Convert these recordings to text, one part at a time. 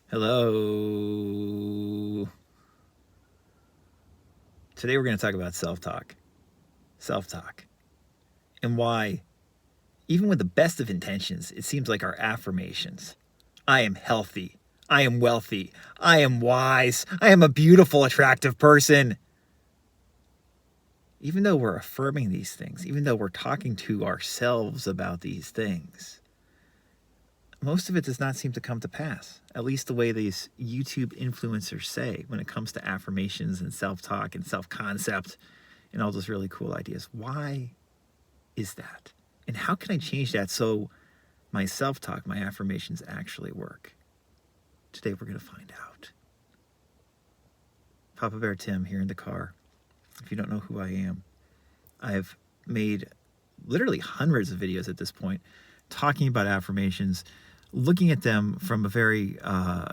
Hello. Today we're going to talk about self-talk. Self-talk. And why, even with the best of intentions, it seems like our affirmations. I am healthy. I am wealthy. I am wise. I am a beautiful, attractive person. Even though we're affirming these things, even though we're talking to ourselves about these things, most of it does not seem to come to pass, at least the way these YouTube influencers say when it comes to affirmations and self-talk and self-concept and all those really cool ideas. Why is that? And how can I change that so my self-talk, my affirmations actually work? Today we're going to find out. Papa Bear Tim here in the car. If you don't know who I am, I've made literally hundreds of videos at this point talking about affirmations, looking at them from a very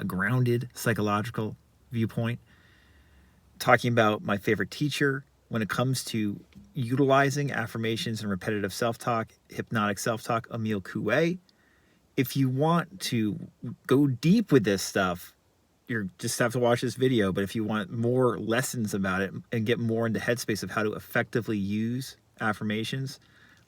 grounded psychological viewpoint, talking about my favorite teacher when it comes to utilizing affirmations and repetitive self-talk, hypnotic self-talk, Emile Coué. If you want to go deep with this stuff, you just have to watch this video. But if you want more lessons about it and get more into headspace of how to effectively use affirmations,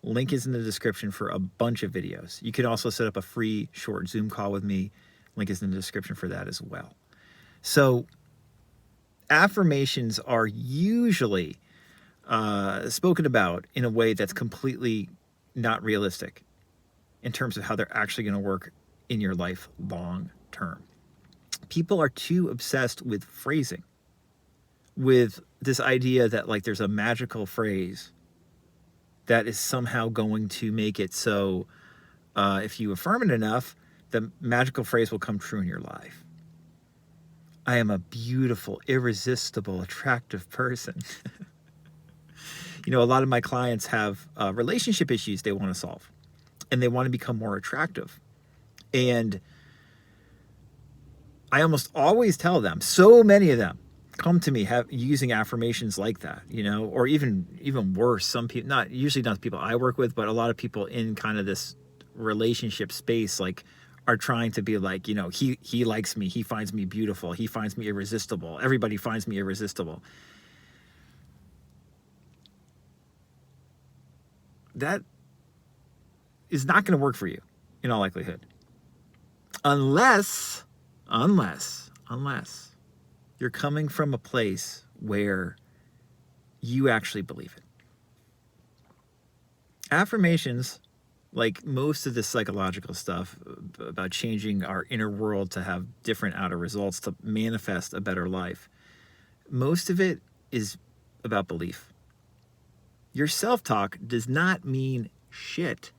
link is in the description for a bunch of videos. You can also set up a free short Zoom call with me. Link is in the description for that as well. So affirmations are usually spoken about in a way that's completely not realistic in terms of how they're actually going to work in your life long term. People are too obsessed with phrasing, with this idea that like there's a magical phrase that is somehow going to make it so if you affirm it enough, the magical phrase will come true in your life. I am a beautiful, irresistible, attractive person. You know, a lot of my clients have relationship issues they want to solve, and they want to become more attractive. And I almost always tell them, so many of them come to me using affirmations like that, you know, or even worse, some people, not the people I work with, but a lot of people in kind of this relationship space, like, are trying to be like, you know, he likes me, he finds me beautiful, he finds me irresistible, everybody finds me irresistible. That is not going to work for you in all likelihood, unless you're coming from a place where you actually believe it. Affirmations, like most of this psychological stuff about changing our inner world to have different outer results, to manifest a better life, most of it is about belief. Your self-talk does not mean shit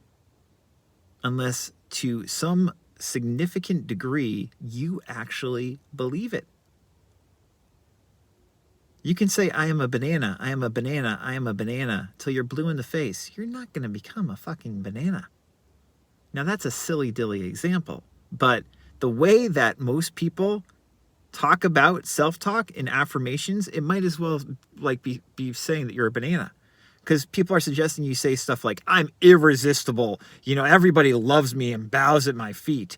unless to some significant degree you actually believe it. You can say, I am a banana, I am a banana, I am a banana, till you're blue in the face. You're not going to become a fucking banana. Now, that's a silly-dilly example, but the way that most people talk about self-talk in affirmations, it might as well like be saying that you're a banana. Because people are suggesting you say stuff like, I'm irresistible, you know, everybody loves me and bows at my feet.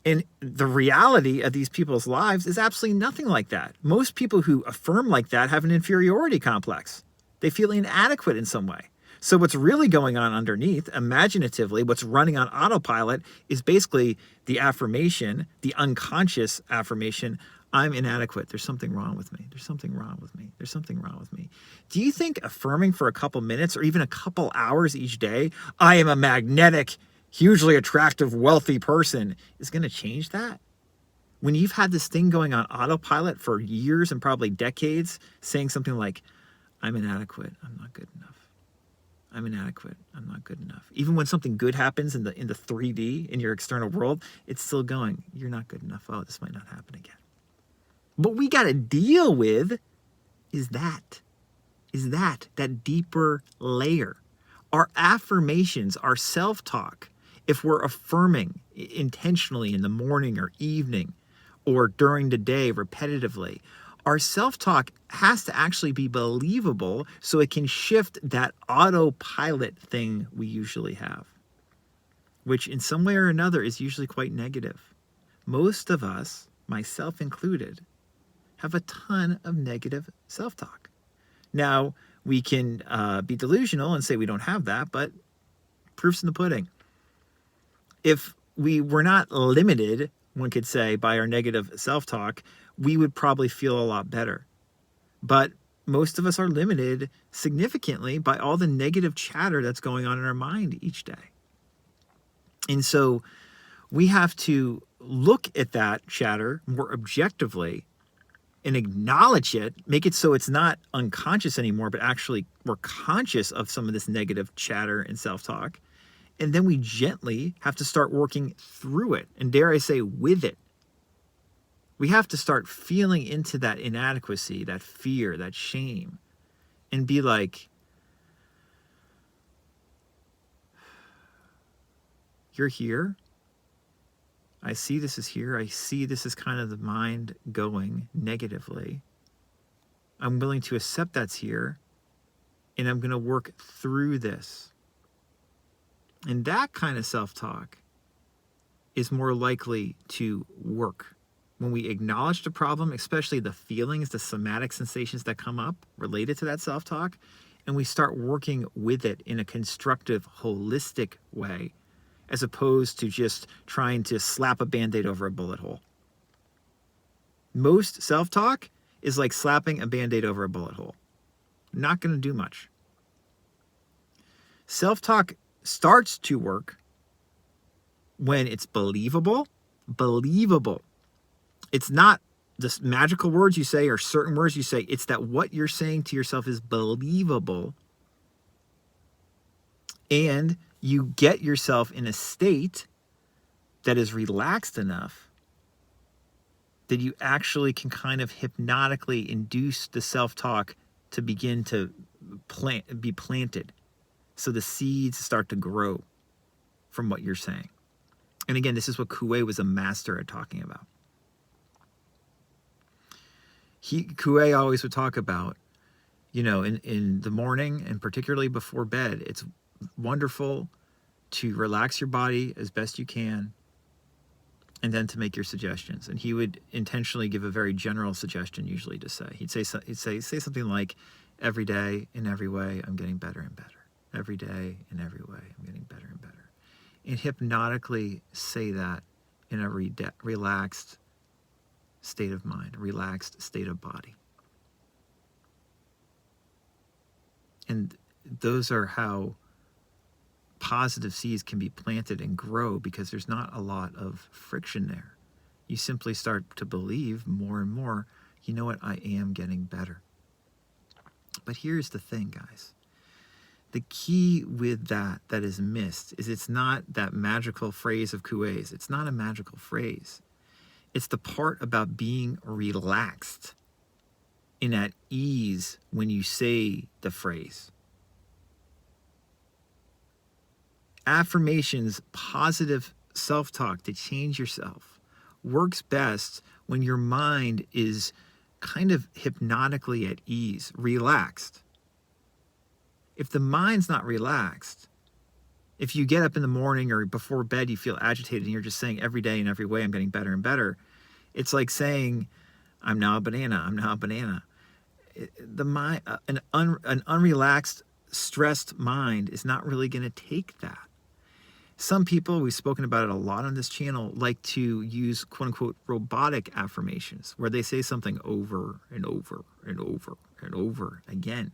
And the reality of these people's lives is absolutely nothing like that. Most people who affirm like that have an inferiority complex. They feel inadequate in some way. So what's really going on underneath, imaginatively, what's running on autopilot is basically the affirmation, the unconscious affirmation, I'm inadequate. There's something wrong with me. There's something wrong with me. There's something wrong with me. Do you think affirming for a couple minutes or even a couple hours each day, I am a magnetic, hugely attractive, wealthy person, is going to change that? When you've had this thing going on autopilot for years and probably decades, saying something like, I'm inadequate, I'm not good enough. I'm inadequate, I'm not good enough. Even when something good happens in the 3D, in your external world, it's still going, you're not good enough. Oh, this might not happen again. What we got to deal with is that deeper layer. Our affirmations, our self-talk, if we're affirming intentionally in the morning or evening or during the day repetitively, our self-talk has to actually be believable so it can shift that autopilot thing we usually have, which in some way or another is usually quite negative. Most of us myself included, have a ton of negative self-talk. Now, we can be delusional and say we don't have that, but proof's in the pudding. If we were not limited, one could say, by our negative self-talk, we would probably feel a lot better. But most of us are limited significantly by all the negative chatter that's going on in our mind each day. And so we have to look at that chatter more objectively and acknowledge it, make it so it's not unconscious anymore, but actually we're conscious of some of this negative chatter and self-talk. And then we gently have to start working through it, and dare I say, with it. We have to start feeling into that inadequacy, that fear, that shame, and be like, you're here. I see this is here. I see this is kind of the mind going negatively. I'm willing to accept that's here, and I'm going to work through this. And that kind of self-talk is more likely to work when we acknowledge the problem, especially the feelings, the somatic sensations that come up related to that self-talk, and we start working with it in a constructive, holistic way, as opposed to just trying to slap a Band-Aid over a bullet hole. Most self-talk is like slapping a Band-Aid over a bullet hole. Not going to do much. Self-talk starts to work when it's believable. It's not the magical words you say or certain words you say. It's that what you're saying to yourself is believable. And you get yourself in a state that is relaxed enough that you actually can kind of hypnotically induce the self-talk to begin to be planted. So the seeds start to grow from what you're saying. And again, this is what Coué was a master at talking about. Coué always would talk about, in the morning and particularly before bed, it's wonderful to relax your body as best you can and then to make your suggestions. And he would intentionally give a very general suggestion usually to say. He'd say something like, every day in every way, I'm getting better and better. Every day in every way, I'm getting better and better. And hypnotically say that in a relaxed state of mind, relaxed state of body. And those are how positive seeds can be planted and grow, because there's not a lot of friction there. You simply start to believe more and more, you know what, I am getting better. But here's the thing, guys. The key with that is missed is it's not that magical phrase of Coué's. It's not a magical phrase. It's the part about being relaxed and at ease when you say the phrase. Affirmations, positive self-talk to change yourself works best when your mind is kind of hypnotically at ease, relaxed. If the mind's not relaxed, if you get up in the morning or before bed, you feel agitated and you're just saying every day in every way, I'm getting better and better. It's like saying, I'm now a banana, I'm now a banana. The mind, an unrelaxed, stressed mind is not really going to take that. Some people, we've spoken about it a lot on this channel, like to use quote unquote robotic affirmations where they say something over and over and over and over again.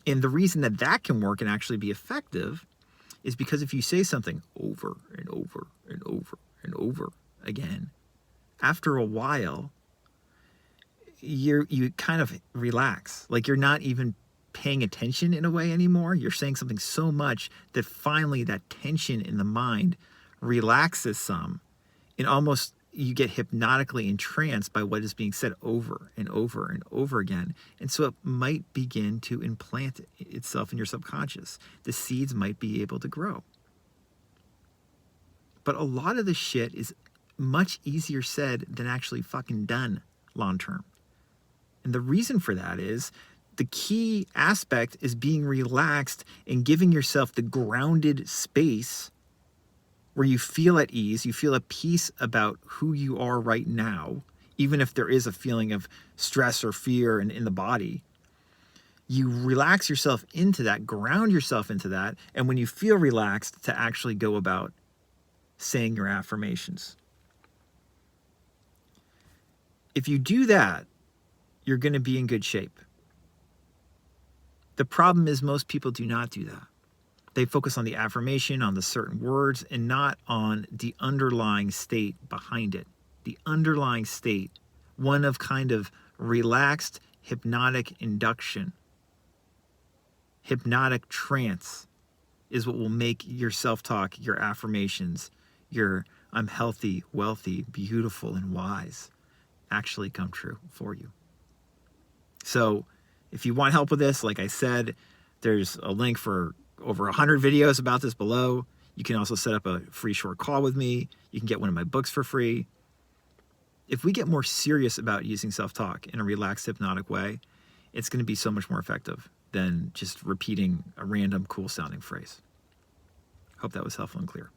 And the reason that can work and actually be effective is because if you say something over and over and over and over again, after a while, you kind of relax. Like you're not even paying attention in a way anymore. You're saying something so much that finally that tension in the mind relaxes some, and almost you get hypnotically entranced by what is being said over and over and over again. And so it might begin to implant itself in your subconscious. The seeds might be able to grow. But a lot of the shit is much easier said than actually fucking done long term. And the reason for that is the key aspect is being relaxed and giving yourself the grounded space where you feel at ease, you feel at peace about who you are right now, even if there is a feeling of stress or fear in the body. You relax yourself into that, ground yourself into that, and when you feel relaxed, to actually go about saying your affirmations. If you do that, you're going to be in good shape. The problem is most people do not do that. They focus on the affirmation, on the certain words, and not on the underlying state behind it. The underlying state, one of kind of relaxed hypnotic induction, hypnotic trance, is what will make your self-talk, your affirmations, your I'm healthy, wealthy, beautiful, and wise actually come true for you. So if you want help with this, like I said, there's a link for over 100 videos about this below. You can also set up a free short call with me. You can get one of my books for free. If we get more serious about using self-talk in a relaxed, hypnotic way, it's going to be so much more effective than just repeating a random cool sounding phrase. Hope that was helpful and clear.